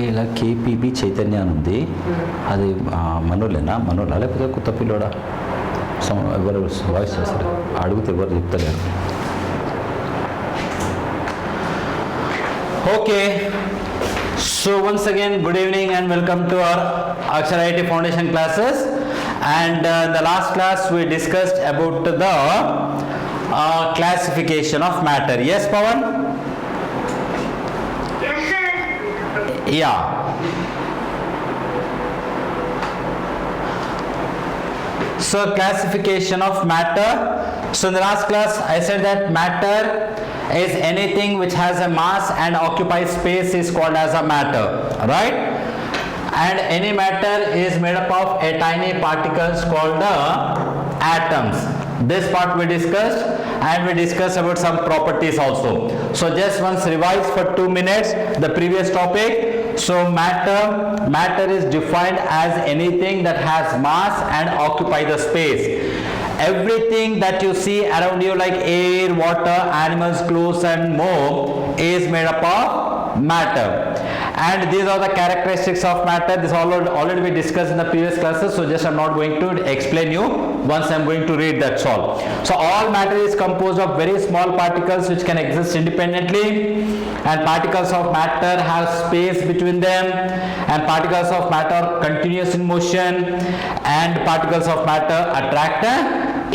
ఇలా కేపీబీ చైతన్య అని ఉంది. అది మనోళ్ళేనా? మనోళ్ళ లేకపోతే కొత్త పిల్లోడా? ఎవరు వాయిస్ చేస్తారు? అడిగితే ఎవరు చెప్తలేరు. Okay, so once again good evening and welcome to our Akshara IT Foundation classes. And the last class we discussed about the classification of matter. Yes, Pawan? Yes, sir. Yeah. So classification of matter. So in the last class I said that matter is anything which has a mass and occupies space is called as a matter, right? And any matter is made up of a tiny particles called the atoms. This part we discussed, and we discussed about some properties also. So just once revise for 2 minutes the previous topic. So matter is defined as anything that has mass and occupy the space. Everything that you see around you like air, water, animals, clothes and more is made up of matter. And these are the characteristics of matter. This already we discussed in the previous classes, so just I'm not going to explain you. Once I'm going to read, that's all. So all matter is composed of very small particles which can exist independently, and particles of matter have space between them, and particles of matter are continuous in motion, and particles of matter attract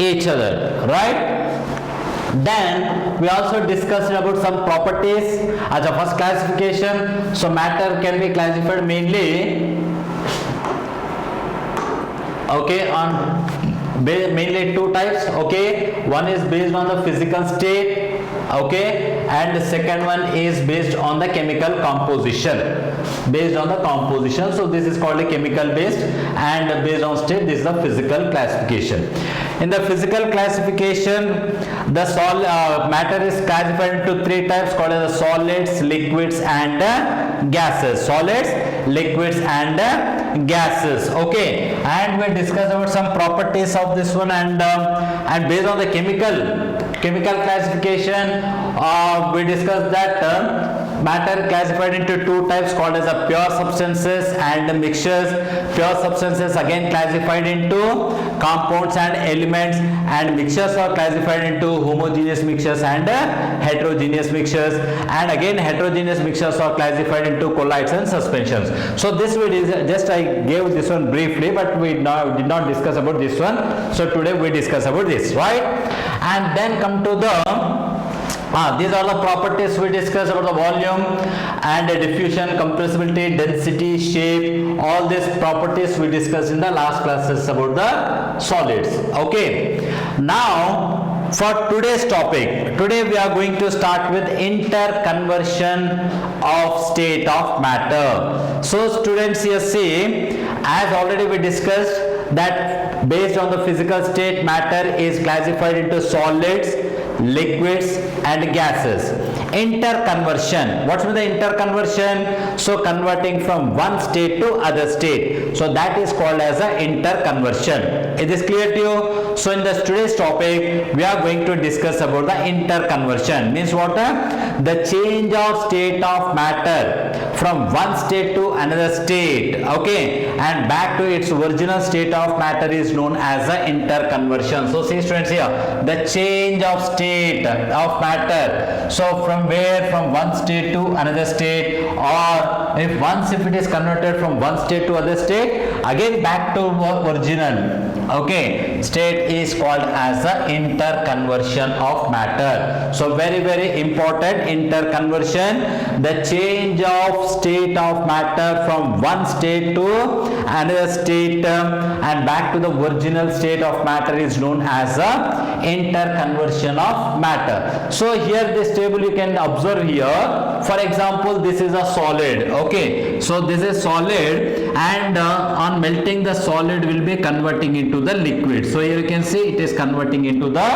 each other, right? Then we also discussed about some properties as a first classification. So matter can be classified mainly on mainly 2 types. One is based on the physical state, and the second one is based on the chemical composition. So this is called a chemical based, and based on state this is the physical classification. In the physical classification, the matter is classified into 3 types called as solids, liquids and gases. Solids, liquids and gases. And we discuss about some properties of this one, and based on the chemical classification, we discussed that matter classified into 2 types called as a pure substances and mixtures. Pure substances again classified into compounds and elements, and mixtures are classified into homogeneous mixtures and heterogeneous mixtures, and again heterogeneous mixtures are classified into colloids and suspensions. So this we just I gave this one briefly, but we did not discuss about this one. So today we discuss about this, right? And then come to the these are the properties we discussed about the volume and diffusion, compressibility, density, shape. All these properties we discussed in the last classes about the solids. Now for today's topic, today we are going to start with interconversion of state of matter. So students here see, as already we discussed that based on the physical state, matter is classified into solids, liquids and gases. Interconversion, what's the interconversion? So converting from one state to other state, so that is called as a interconversion. Is this clear to you? So in the today's topic we are going to discuss about the interconversion. Means what? The change of state of matter from one state to another state, and back to its original state of matter is known as a interconversion. So see students here, the change of state of matter, so from where, from one state to another state, or if it is converted from one state to other state, again back to original state is called as the interconversion of matter. So very important, interconversion, the change of state of matter from one state to another state and back to the original state of matter is known as the interconversion of matter. So here this table you can observe here. For example, this is a solid. So this is solid, and on melting the solid will be converting into the liquid. So here you can see it is converting into the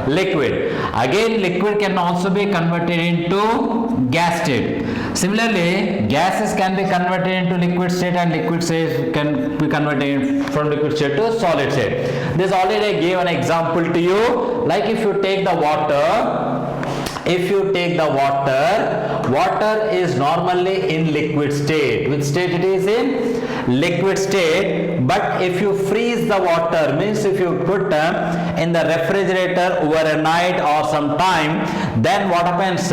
liquid. Again liquid can also be converted into gas state. Similarly, gases can be converted into liquid state, and liquid state can be converted from liquid state to solid state. This already I gave an example to you. Like if you take the water, if you take the water is normally in liquid state. Which state it is in? Liquid state. But if you freeze the water, means if you put in the refrigerator over a night or some time, then what happens?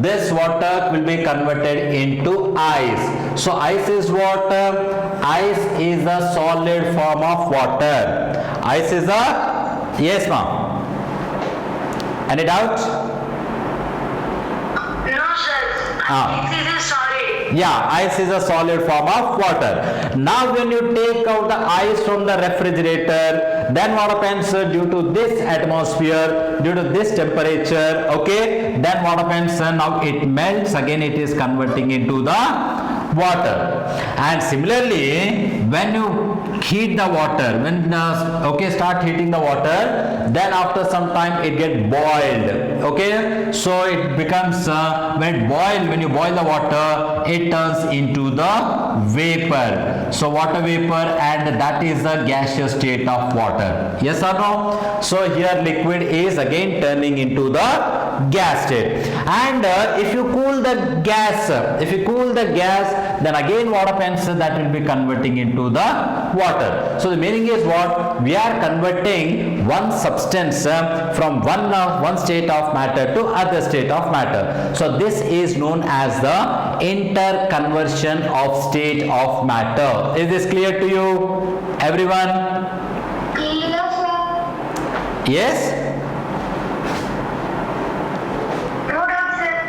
This water will be converted into ice. So ice is what? Ice is a solid form of water. Ice is a, yes ma'am. Any doubt? No, sir. It is solid. Yeah, ice is a solid form of water. Now when you take out the ice from the refrigerator, then what happens? Due to this atmosphere, due to this temperature, okay, then what happens? Now it melts, again it is converting into the water. And similarly, when you heat the water, when start heating the water, then after some time it get boiled, okay, so it becomes when you boil the water, it turns into the vapor. So water vapor, and that is the gaseous state of water. Yes or no? So here liquid is again turning into the gas state. And if you cool the gas, then again what happens? That will be converting into the water. So the meaning is what? We are converting one substance from one state of matter to other state of matter. So this is known as the interconversion of state of matter. Is this clear to you, everyone? Clear, sir. Yes?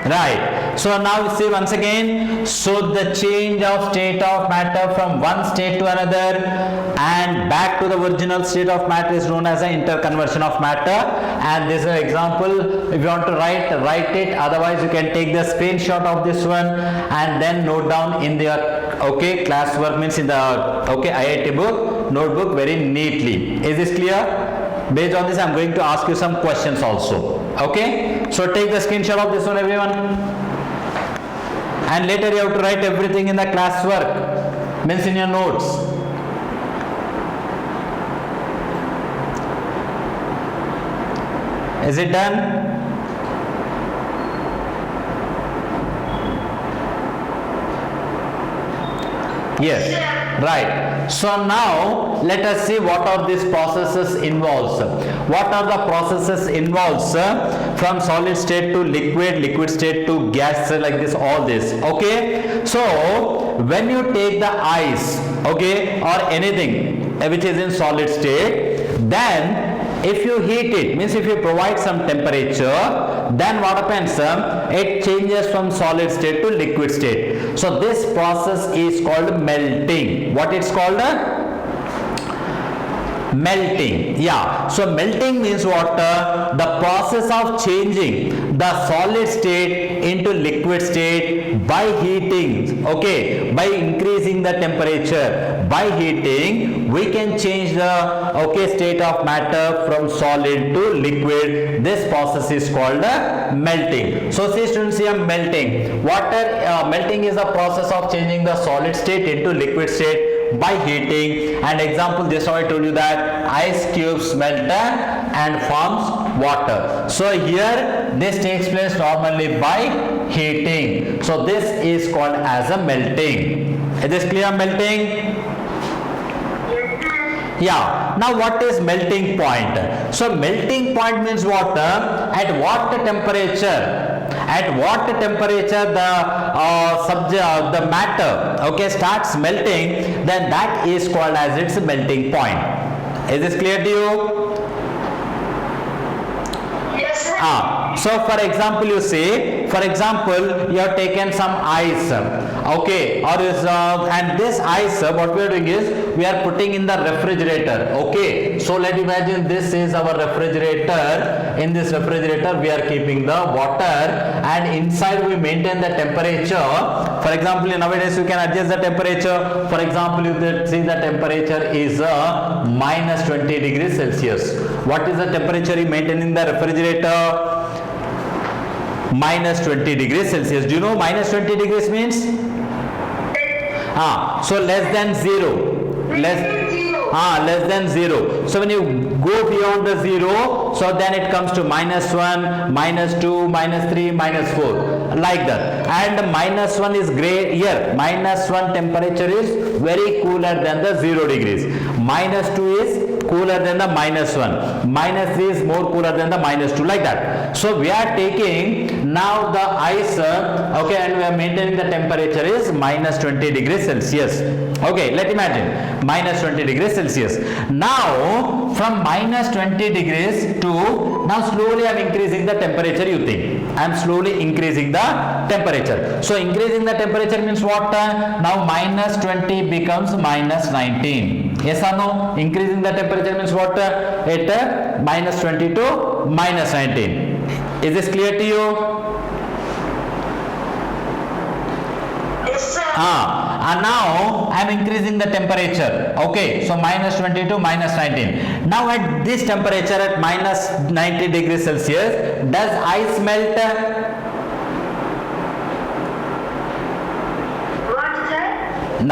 Right. So now see once again, so the change of state of matter from one state to another and back to the original state of matter is known as the interconversion of matter. And this is an example. If you want to write it, otherwise you can take the screenshot of this one and then note down in the classwork, means in the IIT book notebook very neatly. Is this clear? Based on this, I am going to ask you some questions also. Okay, so take the screenshot of this one, everyone, and later you have to write everything in the classwork, means in your notes. Is it done? Yes. Right. So now let us see what are these processes involves. What are the processes involves from solid state to liquid state to gas, like this, all this. Okay. So when you take the ice, okay, or anything which is in solid state, then if you heat it, means if you provide some temperature, then what happens? It changes from solid state to liquid state. So this process is called melting. What it's called? Melting. Yeah. So melting means what? The process of changing the solid state into liquid state by heating. Okay. By increasing the temperature. By heating, we can change the state of matter from solid to liquid. This process is called melting. So see students, here melting. Melting is the process of changing the solid state into liquid state by heating. And example, just how I told you that ice cubes melt and forms water. So here this takes place normally by heating. So this is called as a melting. Is this clear, melting? Yeah. Now what is melting point? So melting point means what? At what temperature? At what temperature the matter starts melting, then that is called as its melting point. Is this clear to you? Yes, sir. So for example, you say, for example, you have taken some ice, okay, or is and this ice, what we are doing is we are putting in the refrigerator. Okay, so let imagine this is our refrigerator. In this refrigerator we are keeping the water, and inside we maintain the temperature. For example, nowadays you can adjust the temperature. For example, you see the temperature is minus 20 degrees Celsius. What is the temperature you maintain in the refrigerator? Minus 20 degrees Celsius. Do you know minus 20 degrees means? So less than 0. Less than 0. So when you go beyond the 0, so then it comes to -1, -2, -3, -4, like that. And -1 is great here. -1 temperature is very cooler than the 0 degrees. -2 is cooler than the -1. -3 is more cooler than the -2, like that. So we are taking now the ice, okay, and we are maintaining the temperature is -20 degrees Celsius. Okay, let's imagine -20 degrees Celsius. Now from -20 degrees to, now slowly I am increasing the temperature, you think. I am slowly increasing the temperature. So increasing the temperature means what? Now -20 becomes -19. Yes or no? Increasing the temperature means what? It -20 to -19. Is this clear to you? Yes, sir. And now I am increasing the temperature. Okay, so -20 to -19. Now at this temperature, at -90 degrees Celsius, does ice melt? What, sir?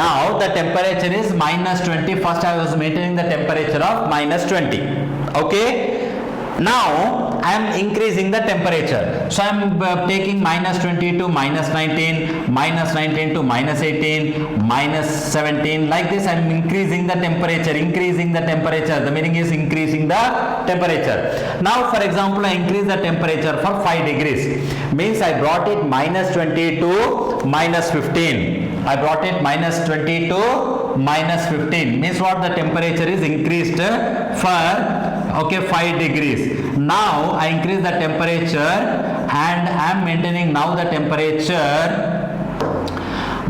Now the temperature is -20. First I was maintaining the temperature of -20. Okay. Now I am increasing the temperature. So I am taking -20 to -19, -19 to -18, -17, like this. I am increasing the temperature, increasing the temperature. The meaning is increasing the temperature. Now for example, I increase the temperature for 5 degrees. Means I brought it -20 to -15. I brought it -20 to -15. Means what? The temperature is increased for, okay, 5 degrees. Now I increase the temperature and I am maintaining now the temperature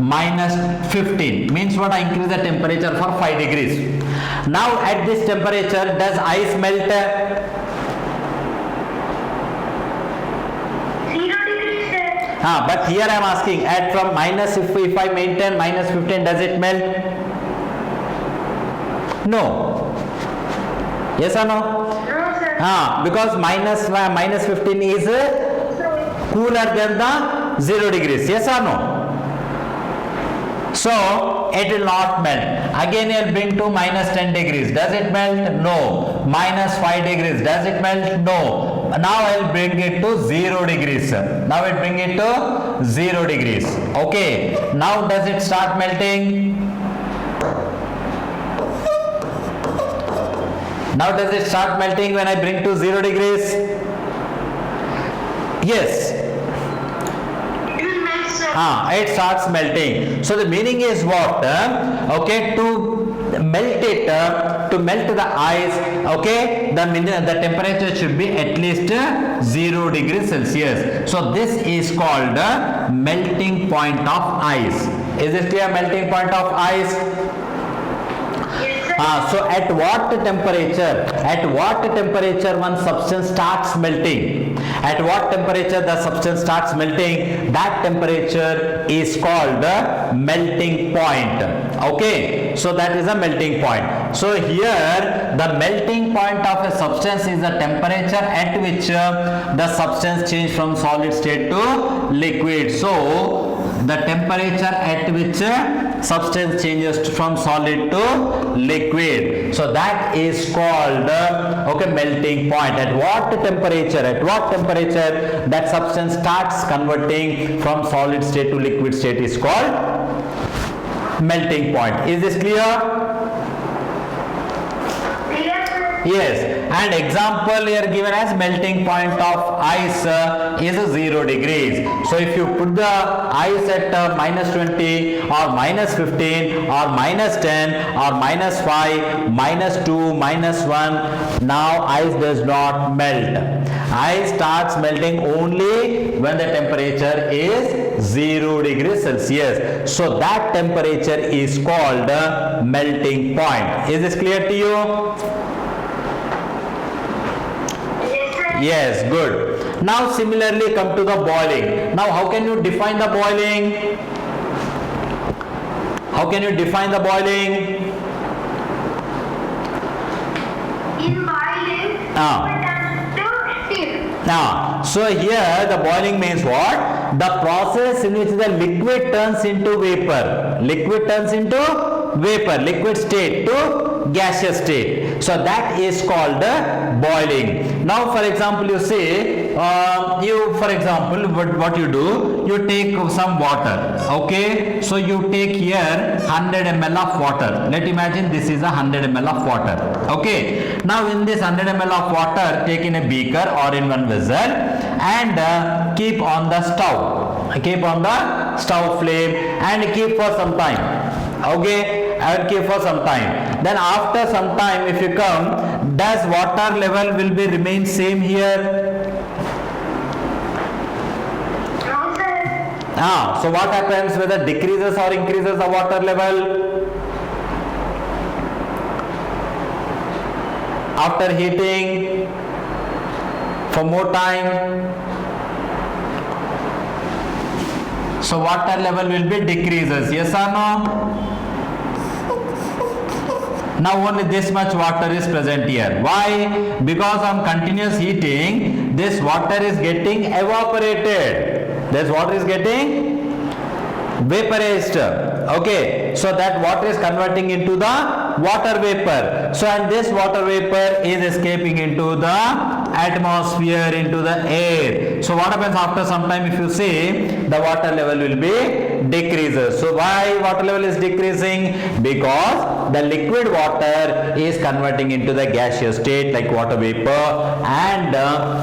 -15. Means what? I increase the temperature for 5 degrees. Now at this temperature, does ice melt? 0 degrees, sir. But here I am asking, at from if I maintain -15, does it melt? No. Yes or no? No, sir. Because -15 is cooler than the 0 degrees. Yes or no? So it will not melt. Again I will bring to -10 degrees. Does it melt? No. -5 degrees. Does it melt? No. Now I will bring it to 0 degrees. Now I will bring it to 0 degrees. Okay. Now does it start melting? Now does it start melting when I bring to 0 degrees? Yes. It will melt, sir. It starts melting. So the meaning is what? Okay, to melt it, to melt the ice, okay, the temperature should be at least 0 degrees Celsius. So this is called melting point of ice. Is it clear? Melting point of ice. Yes, sir. So at what temperature one substance starts melting? At what temperature the substance starts melting? That temperature is called the melting point. Okay, so that is a melting point. So here the melting point of a substance is the temperature at which the substance change from solid state to liquid. So the temperature at which substance changes from solid to liquid, so that is called okay, melting point. At what temperature that substance starts converting from solid state to liquid state is called melting point. Is this clear? Yes, sir. Yes, and example here given as melting point of ice is 0 degrees. So if you put the ice at -20 or -15 or -10 or -5, -2, -1, now ice does not melt. Ice starts melting only when the temperature is 0 degrees Celsius. So that temperature is called melting point. Is this clear to you? Yes, sir. Yes, good. Now similarly come to the boiling. Now how can you define the boiling? How can you define the boiling? In boiling, Ah. it turns to steam. Now, so here the boiling means what? The process in which the liquid turns into vapor. Liquid turns into vapor, liquid state to gaseous state. So that is called boiling. Now for example, you say, for example, what you do, you take some water, okay? So you take here 100 ml of water. Let imagine this is a 100 ml of water, okay? Now in this 100 ml of water, take in a beaker or in one vessel and keep on the stove. Keep on the stove flame and keep for some time, okay? And keep for some time. Then after some time, if you come, does water level will be remain same here? No, sir. So what happens whether decreases or increases the water level? After heating for more time, so water level will be decreases, yes or no? Now only this much water is present here. Why? Because on continuous heating, this water is getting evaporated. This water is getting vaporized. Okay, so that water is converting into the water vapor. So and this water vapor is escaping into the atmosphere, into the air. So what happens after some time, if you see, the water level will be decreases. So why water level is decreasing? Because the liquid water is converting into the gaseous state like water vapor, and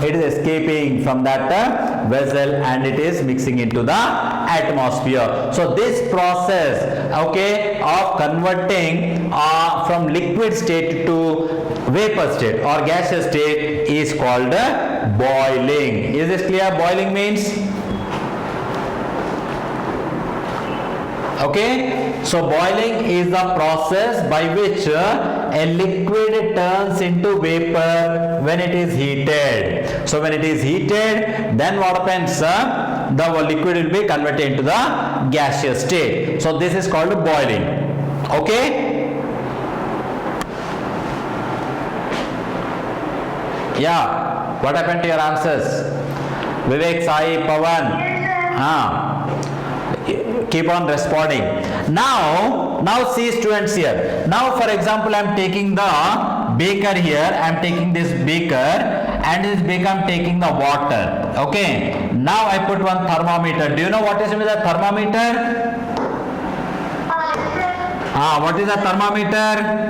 it is escaping from that vessel and it is mixing into the atmosphere. So this process, okay, of converting from liquid state to vapor state or gaseous state is called boiling. Is this clear? Boiling means, okay, so boiling is the process by which a liquid turns into vapor when it is heated. So when it is heated, then what happens? The liquid will be converted into the gaseous state. So this is called boiling. Okay. Yeah. What happened to your answers? Vivek, Sai, Pavan. Keep on responding. Now see students here. Now for example, I am taking the beaker here. I am taking this beaker, and this beaker I am taking the water. Okay. Now I put one thermometer. Do you know what is with the thermometer? What is a thermometer?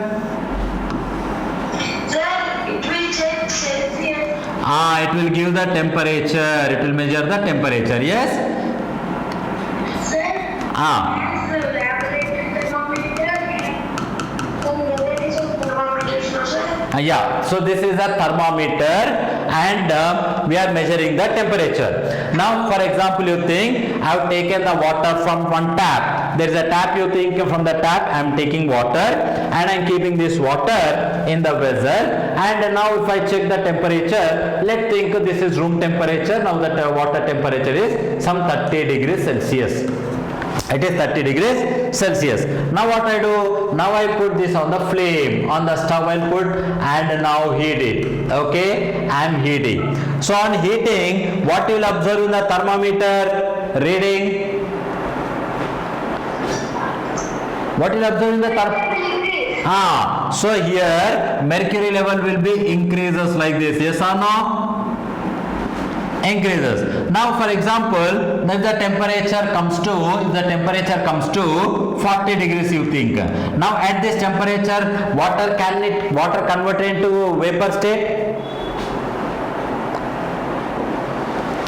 It will give the temperature. It will measure the temperature. Yes. Yeah, so this is a thermometer and we are measuring the temperature. Now for example, you think I have taken the water from one tap. There is a tap, you think from the tap I am taking water and I am keeping this water in the vessel, and now if I check the temperature, let's think this is room temperature. Now the water temperature is some 30 degrees Celsius. It is 30 degrees Celsius. Now what I do? Now I put this on the flame, on the stove I'll put, and now heat it. Okay, I am heating. So on heating, what you will observe in the thermometer reading? What you will observe in the thermometer? So here mercury level will be increases like this. Yes or no? Increases. Now for example, if the temperature comes to 40 degrees, you think. Now at this temperature, water convert into vapor state?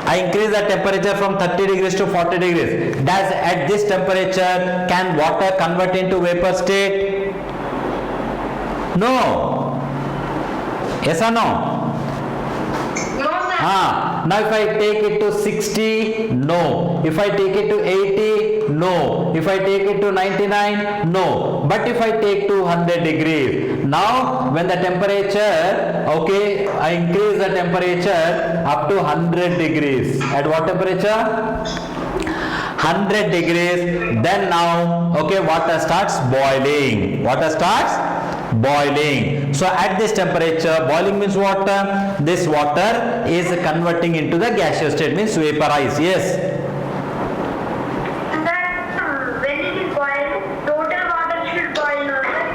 I increase the temperature from 30 degrees to 40 degrees. Does at this temperature can water convert into vapor state? No. Yes or no? Now if I take it to 60, no. If I take it to 80, no. If I take it to 99, no. But if I take to 100 degrees, now when the temperature, okay, I increase the temperature up to 100 degrees. At what temperature? 100 degrees. Then now, okay, water starts boiling. Water starts boiling. So at this temperature, boiling means water. This water is converting into the gaseous state, means vaporize. Yes. When it is boiled, total water should boil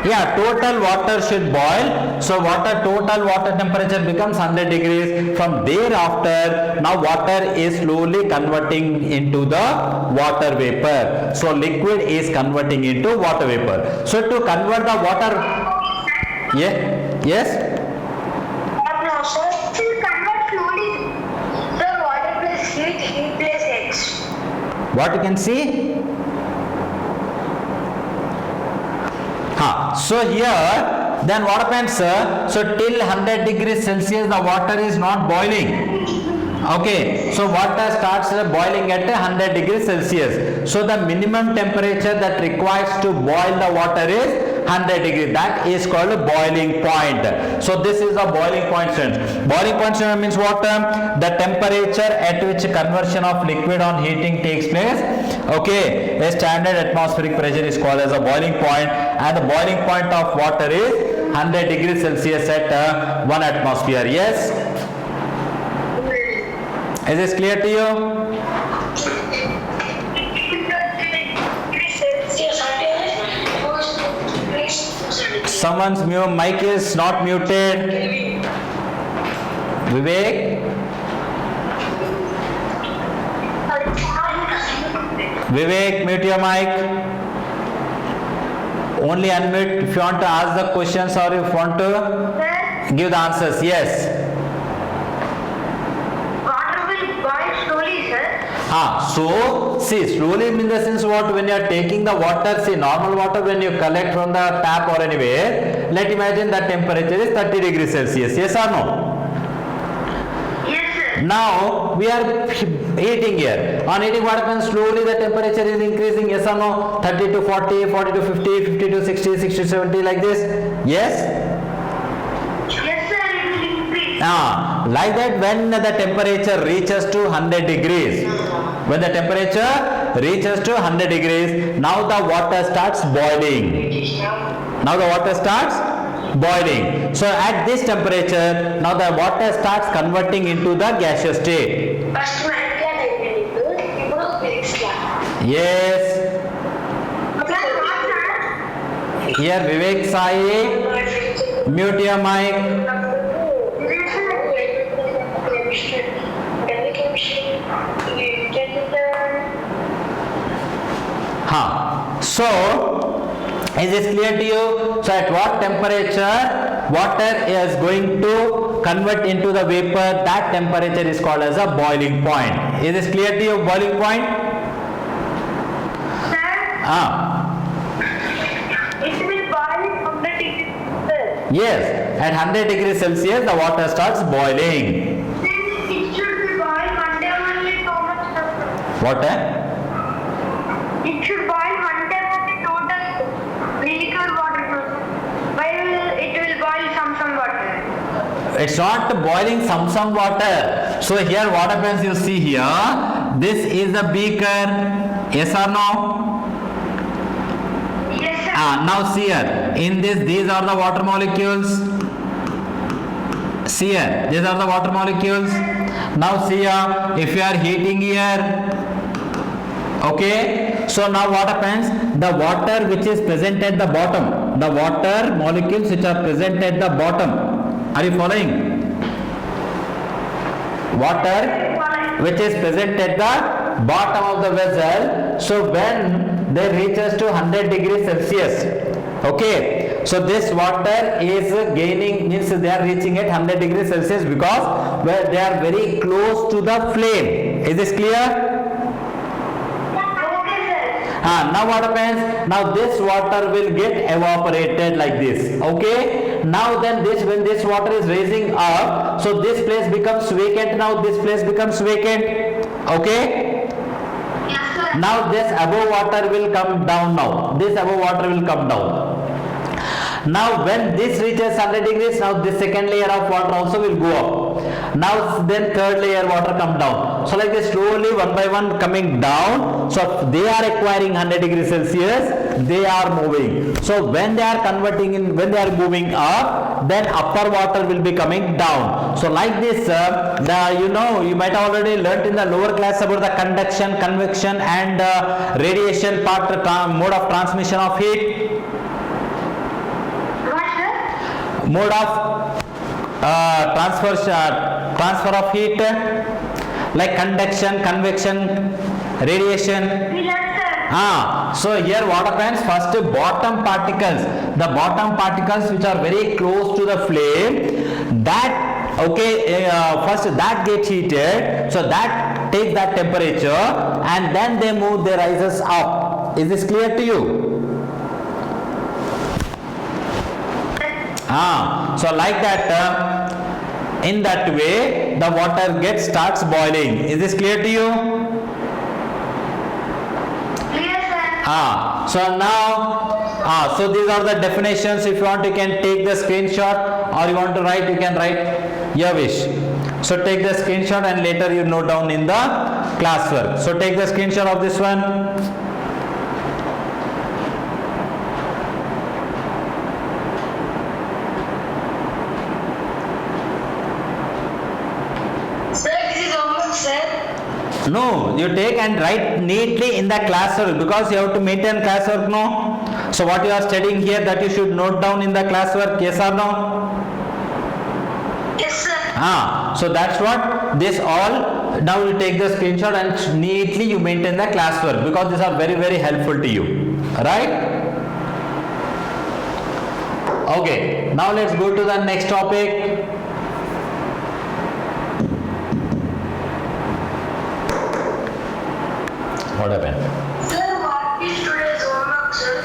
Yeah, total water should boil. So total water temperature becomes 100 degrees. From thereafter, now water is slowly converting into the water vapor. So liquid is converting into water vapor. So to convert the water, yeah, yes. No, sir. To convert slowly, the water plus heat plus X. What you can see? So here, then what happens? So till 100 degrees Celsius, the water is not boiling. Okay, so water starts boiling at 100 degrees Celsius. So the minimum temperature that requires to boil the water is 100 degrees. That is called a boiling point. So this is a boiling point students. Boiling point students means what? The temperature at which conversion of liquid on heating takes place. Okay, a standard atmospheric pressure is called as a boiling point, and the boiling point of water is 100 degrees Celsius at 1 atmosphere. Yes? Is this clear to you? Someone's mic is not muted. Vivek? Vivek, mute your mic. Only unmute if you want to ask the questions or if you want to Sir, give the answers. Yes. water will boil slowly, sir. So see, slowly in the sense what, when you are taking the water, see normal water when you collect from the tap or anywhere, let imagine that temperature is 30 degrees Celsius. Yes or no? Yes, sir. Now we are heating here. On heating, what happens? Slowly the temperature is increasing. Yes or no? 30 to 40, 40 to 50, 50 to 60, 60 to 70, like this. Yes? Yes, sir, it will increase. Like that, when the temperature reaches to 100 degrees, when the temperature reaches to 100 degrees, now the water starts boiling. Now the water starts boiling. So at this temperature, now the water starts converting into the gaseous state. First man can Yes. Here Vivek Sai, mute your mic. So, is this clear to you? So, at what temperature water is going to convert into the vapor? That temperature is called as a boiling point. Is this clear to you? Boiling point? It will boil 100 degrees Celsius. Yes, at 100 degrees Celsius the water starts boiling. Then it should be boiled one day only so much. What? It should boil one day only total liquid water. While it will boil some water. It's not boiling some water. So here what happens, you see here, this is the beaker. Yes or no? Yes, sir. Now see here, in this, these are the water molecules. See here, these are the water molecules. Now see here, if you are heating here, okay, so now what happens, the water which is present at the bottom, the water molecules which are present at the bottom, are you following? Water which is present at the bottom of the vessel, so when they reaches to 100 degrees Celsius, okay, so this water is gaining, means they are reaching at 100 degrees Celsius because where they are very close to the flame. Is this clear? Now what happens? Now this water will get evaporated like this. Okay. Now then when this water is raising up, so this place becomes vacant. Now this place becomes vacant. Okay. Yes, sir. Now this above water will come down now. This above water will come down. Now when this reaches 100 degrees, now this second layer of water also will go up. Now then third layer water come down. So like this slowly one by one coming down. So they are acquiring 100 degrees Celsius, they are moving. So when they are converting in, when they are moving up, then upper water will be coming down. So like this, you might have already learnt in the lower class about the conduction, convection and radiation part, mode of transmission of heat. mode of transfer of heat, like conduction, convection, radiation. Yes, sir. So here what happens, first bottom particles, the bottom particles which are very close to the flame, that first that gets heated, so that takes that temperature and then they move, they rises up. Is this clear to you? So like that, in that way the water starts boiling. Is this clear to you? Clear, sir. So now, so these are the definitions. If you want, you can take the screenshot, or you want to write, you can write your wish. So take the screenshot and later you note down in the classwork. So take the screenshot of this one. No, you take and write neatly in the classwork, because you have to maintain classwork, no? So what you are studying here, that you should note down in the classwork, yes or no? Yes, sir. So that's what this all, now you take the screenshot and neatly you maintain the classwork, because these are very, very helpful to you, right? Okay, now let's go to the next topic. What happened? Sir, what is today's homework, sir?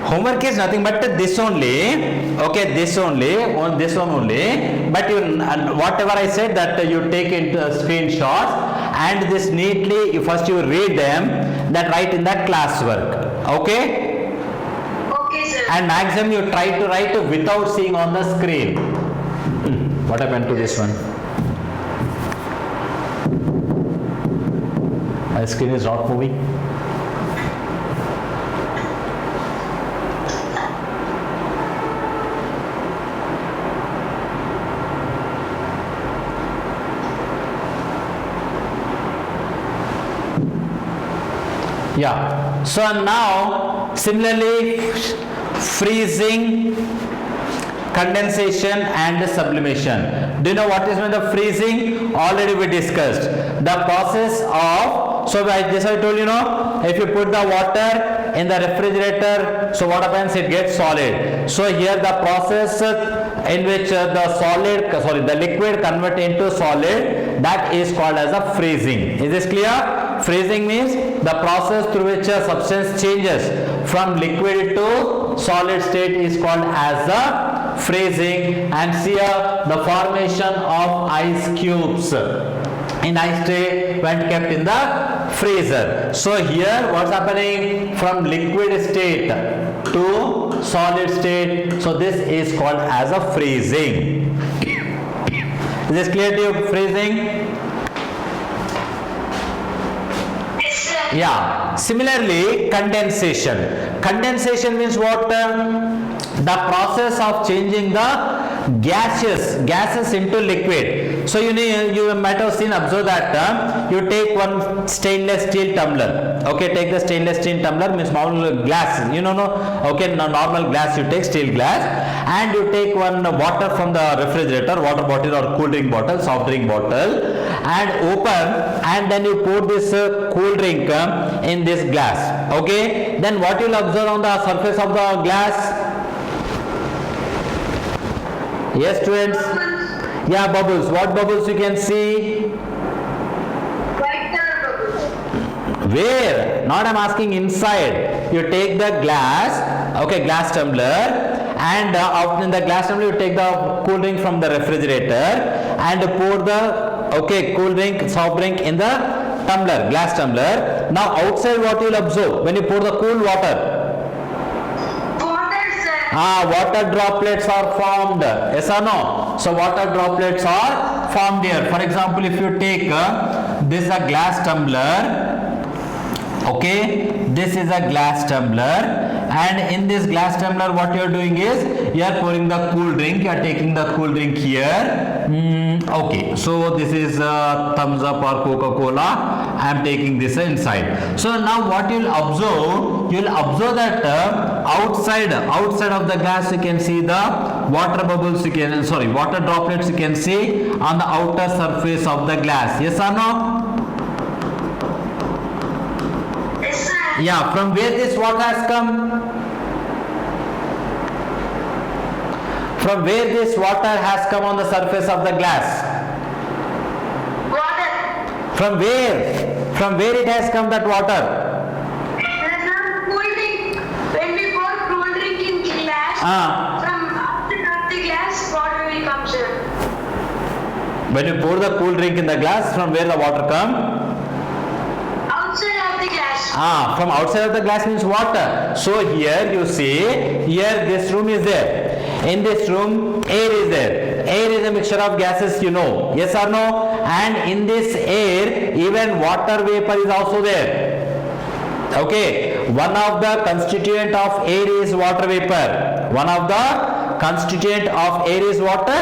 Homework is nothing but this only. Okay, this only, on this one only. But you, whatever I said, that you take into screenshots and this neatly, first you read them, then write in the classwork. Okay? Okay, sir. And maximum you try to write without seeing on the screen. What happened to this one? My screen is not moving. Yeah. So now similarly, freezing, condensation and sublimation. Do you know what is meant the freezing? Already we discussed. The process of, so this I told you, know, if you put the water in the refrigerator, so what happens? It gets solid. So here the process in which the liquid convert into solid, that is called as a freezing. Is this clear? Freezing means the process through which a substance changes from liquid to solid state is called as the freezing. And see here the formation of ice cubes in ice tray when kept in the freezer. So here what's happening, from liquid state to solid state, so this is called as a freezing. Is this clear to you, freezing? Yeah. Similarly, condensation. Condensation means what? The process of changing the gases into liquid. So you might have observed that you take one stainless steel tumbler. Okay, take the stainless steel tumbler, means normal glass. Okay, normal glass, you take steel glass, and you take one water from the refrigerator, water bottle or cool drink bottle, soft drink bottle, and open, and then you pour this cool drink in this glass. Okay, then what you will observe on the surface of the glass? Yes, students? Yeah, bubbles. What bubbles you can see? White color bubbles. Where? Not I'm asking inside. You take the glass, okay, glass tumbler, and in the glass tumbler you take the cool drink from the refrigerator and pour the cool drink, soft drink in the tumbler, glass tumbler. Now outside what you will observe when you pour the cool water? Water droplets are formed. Yes or no? So water droplets are formed here. For example, if you take this is a glass tumbler. Okay, this is a glass tumbler, and in this glass tumbler what you are doing is you are pouring the cool drink, you are taking the cool drink here. Okay, so this is thumbs up or Coca-Cola. I am taking this inside. So now what you will observe that outside of the glass you can see the water bubbles, water droplets you can see on the outer surface of the glass. Yes or no? Yes, sir. Yeah, from where this water has come? From where this water has come on the surface of the glass? Water. From where? From where it has come, that water? Cool drink. When we pour cool drink in glass, from outside of the glass, water will come, sir. When you pour the cool drink in the glass, from where the water come? Outside of the glass. From outside of the glass means water. So here you see, here this room is there. In this room, air is there. Air is a mixture of gases, you know. Yes or no? And in this air, even water vapor is also there. Okay. One of the constituent of air is water vapor. One of the constituent of air is water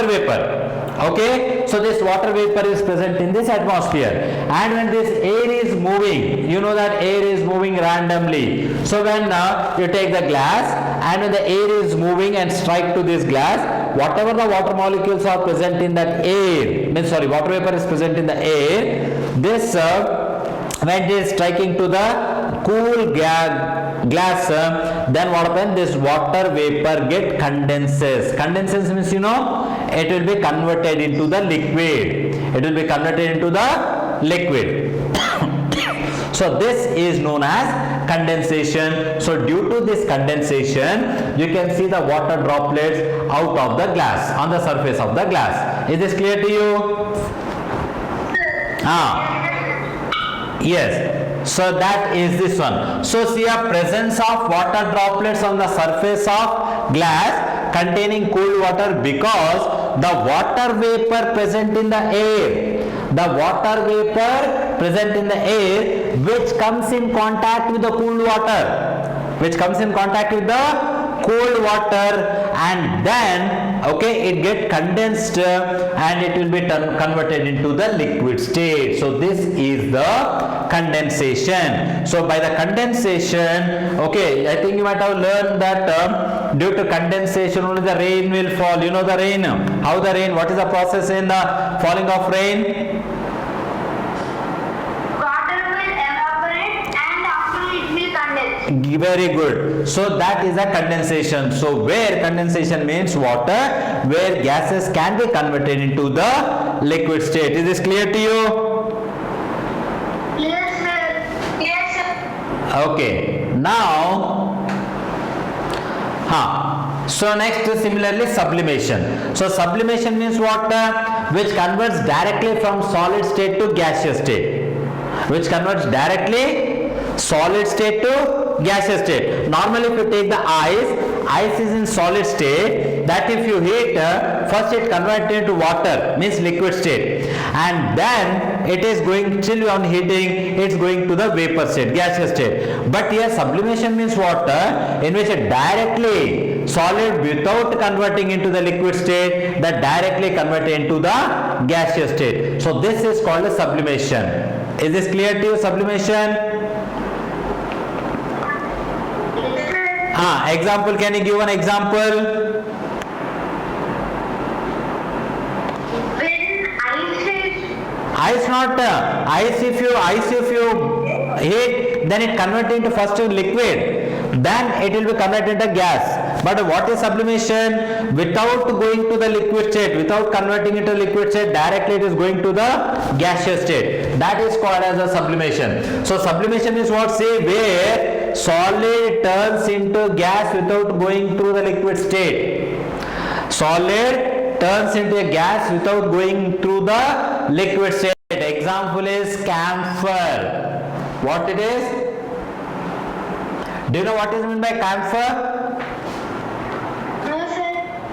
vapor. Okay, so this water vapor is present in this atmosphere, and when this air is moving, you know that air is moving randomly. So when you take the glass, and when the air is moving and strike to this glass, whatever the water molecules are present in that air, water vapor is present in the air, this when it is striking to the cool glass, then what happens? This water vapor get condenses. Condenses means, you know, it will be converted into the liquid. It will be converted into the liquid. So this is known as condensation. So due to this condensation, you can see the water droplets out of the glass, on the surface of the glass. Is this clear to you? Yes. So that is this one. So see a presence of water droplets on the surface of glass containing cool water, because the water vapor present in the air, which comes in contact with the cool water, and then it get condensed and it will be converted into the liquid state. So this is the condensation. So by the condensation, I think you might have learned that due to condensation only the rain will fall. You know the rain, what is the process in the falling of rain? Very good. So that is a condensation. So where condensation means water, where gases can be converted into the liquid state. Is this clear to you? Yes, sir. Yes, sir. Okay. Now, so next similarly sublimation. So sublimation means water which converts directly from solid state to gaseous state. Solid state to gaseous state. Normally if you take the ice is in solid state, that if you heat, first it converts into water, means liquid state, and then it is going, till on heating, it's going to the vapor state, gaseous state. But here sublimation means water in which it directly solid without converting into the liquid state, that directly converted into the gaseous state. So this is called a sublimation. Is this clear to you, sublimation? Example, can you give one example? When ice, if you heat, then it converts into first to liquid, then it will be converted into gas. But what is sublimation? Without going to the liquid state, without converting into liquid state, directly it is going to the gaseous state. That is called as a sublimation. So sublimation is what? Say where solid turns into gas without going through the liquid state. Solid turns into a gas without going through the liquid state. Example is camphor. What it is? Do you know what is meant by camphor?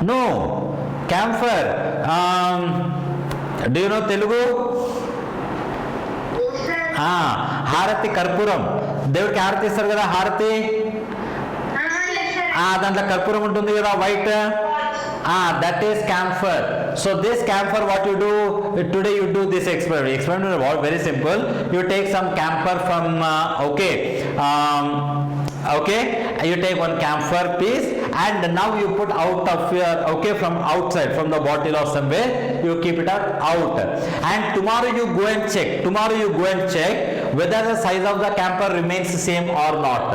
No. Camphor. Do you know Telugu? హారతి కర్పూరం, దేవుడికి హారతి ఇస్తారు కదా, హారతి దాంట్లో కర్పూరం ఉంటుంది కదా white, that is camphor. So this camphor, what you do today, you do this experiment. Experiment is very simple. You take some camphor from you take one camphor piece and now you put out of your from outside, from the bottle or somewhere, you keep it out, and tomorrow you go and check whether the size of the camphor remains the same or not.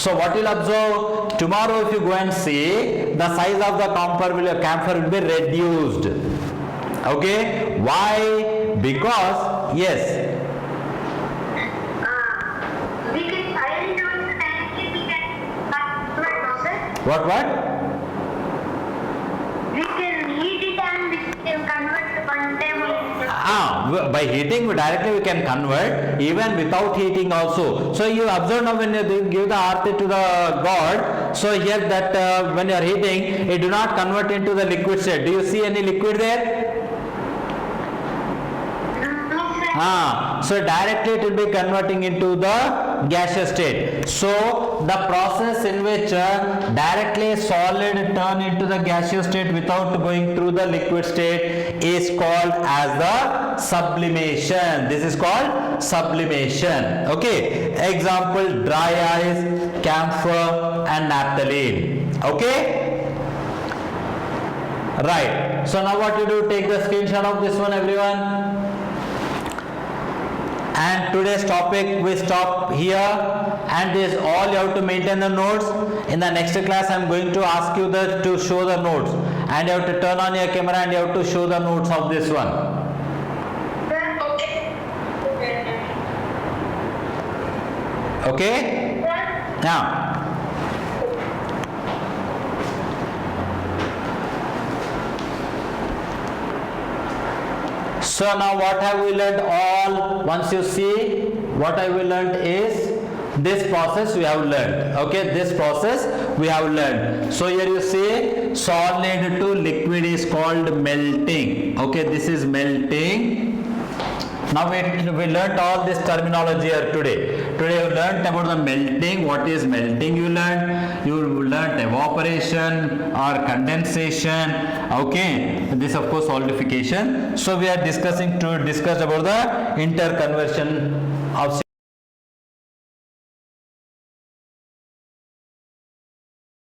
So what you'll observe, tomorrow if you go and see, the size of the camphor will be reduced. Okay, why? Because yes, We can iron to it and we can convert process. what We can heat it and we can convert to one table. by heating directly we can convert, even without heating also. So you observe now when you give the arti to the god, so here that when you are heating, it do not convert into the liquid state. Do you see any liquid there? No, sir. So directly it will be converting into the gaseous state. So the process in which directly solid turn into the gaseous state without going through the liquid state is called as the sublimation. This is called sublimation. Okay, example, dry ice, camphor and naphthalene. Okay, right. So now what you do, take the screenshot of this one, everyone. And today's topic we stop here, and this all you have to maintain the notes. In the next class I am going to ask you to show the notes, and you have to turn on your camera and you have to show the notes of this one. Okay. Okay, now so now what have we learned all? Once you see, what have we learned is this process we have learned. Okay, this process we have learned. So here you see solid to liquid is called melting. Okay, this is melting. Now we learnt all this terminology here today. Today you learnt about the melting. What is melting? You learnt evaporation or condensation. Okay, this of course solidification. So we are discussed about the interconversion of